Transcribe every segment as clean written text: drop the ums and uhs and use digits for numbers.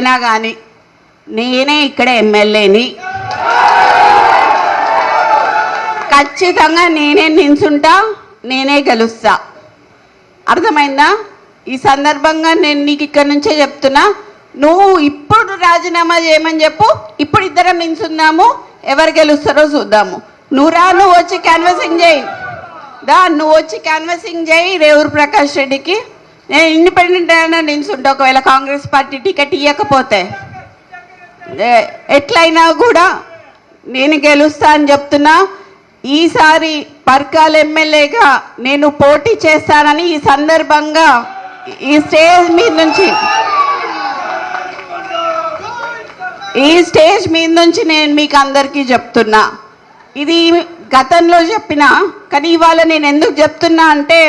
ఎట్లయినా కానీ నేనే ఇక్కడ ఎమ్మెల్యేని, ఖచ్చితంగా నేనే నించుంటా, నేనే గెలుస్తా. అర్థమైందా? ఈ సందర్భంగా నేను నీకు ఇక్కడ నుంచే చెప్తున్నా, నువ్వు ఇప్పుడు రాజీనామా చేయమని చెప్పు, ఇప్పుడు ఇద్దరం నించుందాము, ఎవరు గెలుస్తారో చూద్దాము. నువ్వు వచ్చి క్యాన్వసింగ్ చేయి, నువ్వు వచ్చి క్యాన్వసింగ్ చేయి రేవూరు ప్రకాష్ రెడ్డికి. నేను ఇండిపెండెంట్ అయినా నిల్చుంటా, ఒకవేళ కాంగ్రెస్ పార్టీ టికెట్ ఇవ్వకపోతే. ఎట్లయినా కూడా నేను గెలుస్తా అని చెప్తున్నా. ఈసారి పర్కాల్ ఎమ్మెల్యేగా నేను పోటీ చేస్తానని ఈ సందర్భంగా ఈ స్టేజ్ మీద నుంచి నేను మీకు అందరికీ చెప్తున్నా. ఇది గతంలో చెప్పినా, కానీ ఇవాళ నేను ఎందుకు చెప్తున్నా అంటే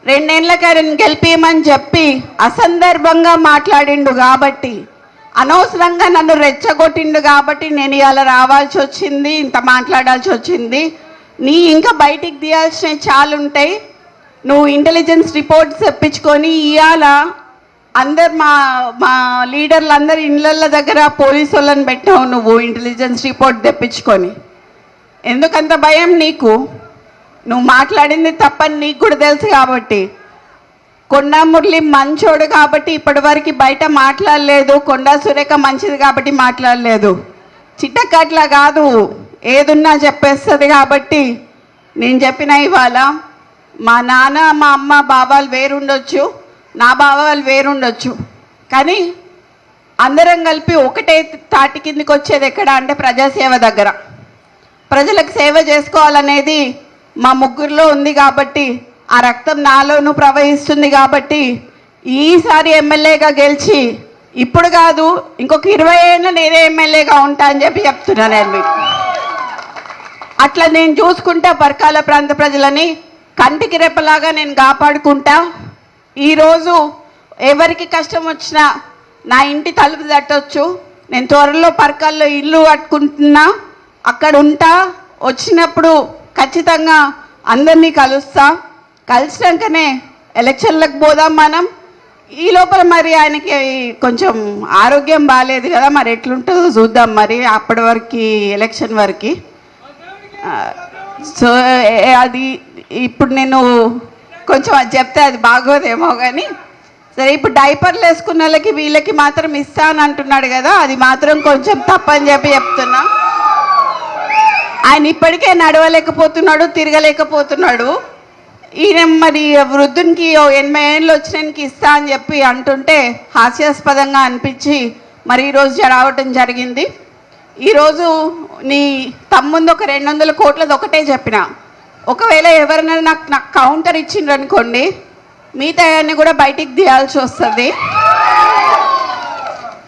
2 ఏళ్ళకి ఆయన గెలిపేయమని చెప్పి అసందర్భంగా మాట్లాడిండు కాబట్టి, అనవసరంగా నన్ను రెచ్చగొట్టిండు కాబట్టి నేను ఇవాళ రావాల్సి వచ్చింది, ఇంత మాట్లాడాల్సి వచ్చింది. నీ ఇంకా బయటికి తీయాల్సినవి చాలా ఉంటాయి. నువ్వు ఇంటెలిజెన్స్ రిపోర్ట్స్ తెప్పించుకొని ఇవాళ అందరు మా లీడర్లు అందరు ఇళ్ళ దగ్గర పోలీసు వాళ్ళని పెట్టావు. నువ్వు ఇంటెలిజెన్స్ రిపోర్ట్ తెప్పించుకొని ఎందుకంత భయం నీకు? నువ్వు మాట్లాడింది తప్పని నీకు కూడా తెలుసు కాబట్టి. కొండా మురళి మంచోడు కాబట్టి ఇప్పటివరకు బయట మాట్లాడలేదు, కొండా సురేఖ మంచిది కాబట్టి మాట్లాడలేదు. చిట్టకట్లా కాదు, ఏదున్నా చెప్పేస్తుంది కాబట్టి నేను చెప్పిన ఇవాళ మా నాన్న మా అమ్మ బాబాలు వేరుండొచ్చు, నా బాబాలు వేరుండొచ్చు, కానీ అందరం కలిపి ఒకటే తాటి కిందికి వచ్చేది ఎక్కడ అంటే ప్రజాసేవ దగ్గర. ప్రజలకు సేవ చేసుకోవాలనేది మా ముగ్గురులో ఉంది కాబట్టి, ఆ రక్తం నాలోనూ ప్రవహిస్తుంది కాబట్టి ఈసారి ఎమ్మెల్యేగా గెలిచి, ఇప్పుడు కాదు ఇంకొక 20 ఏళ్ళు నేనే ఎమ్మెల్యేగా ఉంటా అని చెప్పి చెప్తున్నాను నేను మీకు. అట్లా నేను చూసుకుంటా పర్కాల ప్రాంత ప్రజలని కంటికి రెప్పలాగా నేను కాపాడుకుంటా. ఈరోజు ఎవరికి కష్టం వచ్చినా నా ఇంటి తలుపు తట్టొచ్చు. నేను త్వరలో పర్కాల్లో ఇల్లు కట్టుకుంటున్నా, అక్కడ ఉంటా. వచ్చినప్పుడు ఖచ్చితంగా అందరినీ కలుస్తా. కలిసినాకనే ఎలక్షన్లకు పోదాం మనం. ఈ లోపల మరి ఆయనకి కొంచెం ఆరోగ్యం బాగాలేదు కదా, మరి ఎట్లుంటుందో చూద్దాం మరి అప్పటి వరకు, ఎలక్షన్ వరకు. సో అది ఇప్పుడు నేను కొంచెం అది చెప్తే అది బాగోదేమో కానీ సరే. ఇప్పుడు డైపర్లు వేసుకున్న వాళ్ళకి వీళ్ళకి మాత్రం ఇస్తాను అంటున్నాడు కదా, అది మాత్రం కొంచెం తప్పని చెప్పి చెప్తున్నా. ఆయన ఇప్పటికే నడవలేకపోతున్నాడు, తిరగలేకపోతున్నాడు. ఈయన మరి వృద్ధునికి 80 ఏళ్ళు వచ్చినానికి ఇస్తా అని చెప్పి అంటుంటే హాస్యాస్పదంగా అనిపించి మరి ఈరోజు రావటం జరిగింది. ఈరోజు నీ తమ్ముందు ఒక 200 కోట్లది ఒకటే చెప్పిన, ఒకవేళ ఎవరైనా నాకు కౌంటర్ ఇచ్చిండ్రు అనుకోండి, మిగతా అన్ని కూడా బయటికి తీయాల్సి వస్తుంది.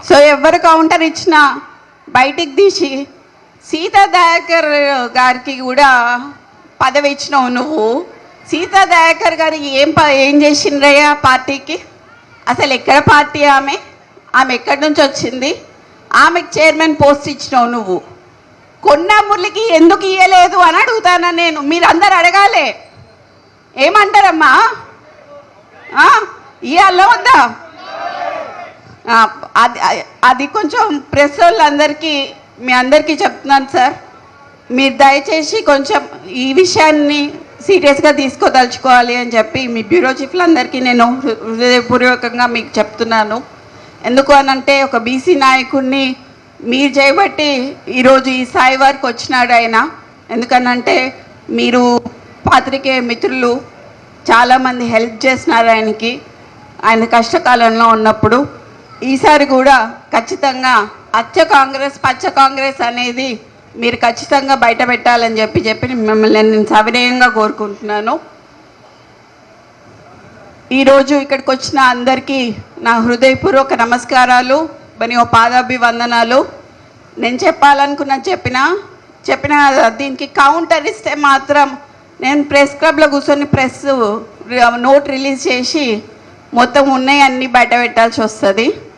సో ఎవరు కౌంటర్ ఇచ్చినా బయటికి తీసి, సీతా దయాకర్ గారికి కూడా పదవి ఇచ్చినావు నువ్వు. సీతా దయాకర్ గారు ఏం చేసిండ్రయ్యా పార్టీకి? అసలు ఎక్కడ పార్టీ ఆమె ఎక్కడి నుంచి వచ్చింది? ఆమెకు చైర్మన్ పోస్ట్ ఇచ్చినావు నువ్వు. కొండా మురళికి ఎందుకు ఇవ్వలేదు అని అడుగుతానా నేను. మీరు అందరు అడగాలి, ఏమంటారమ్మా? ఇవ్వాలో వద్దా? అది కొంచెం ప్రెస్ వాళ్ళందరికీ మీ అందరికీ చెప్తున్నాను సార్, మీరు దయచేసి కొంచెం ఈ విషయాన్ని సీరియస్గా తీసుకోదలుచుకోవాలి అని చెప్పి మీ బ్యూరో చీఫ్లందరికీ నేను హృదయపూర్వకంగా మీకు చెప్తున్నాను. ఎందుకు అనంటే ఒక బీసీ నాయకుడిని మీరు చేయబట్టి ఈరోజు ఈ స్థాయి వరకు వచ్చినాడు ఆయన. ఎందుకనంటే మీరు పాత్రికేయ మిత్రులు చాలామంది హెల్ప్ చేసినారు ఆయనకి, ఆయన కష్టకాలంలో ఉన్నప్పుడు. ఈసారి కూడా ఖచ్చితంగా పచ్చ కాంగ్రెస్ అనేది మీరు ఖచ్చితంగా బయట పెట్టాలని చెప్పి మిమ్మల్ని నేను సవినయంగా కోరుకుంటున్నాను. ఈరోజు ఇక్కడికి వచ్చిన అందరికీ నా హృదయపూర్వక నమస్కారాలు, మరియు పాదాభివందనాలు. నేను చెప్పాలనుకున్నది చెప్పిన దీనికి కౌంటర్ ఇస్తే మాత్రం నేను ప్రెస్ క్లబ్లో కూర్చొని ప్రెస్ నోట్ రిలీజ్ చేసి మొత్తం ఉన్నాయి అన్నీ బయట పెట్టాల్సి వస్తుంది.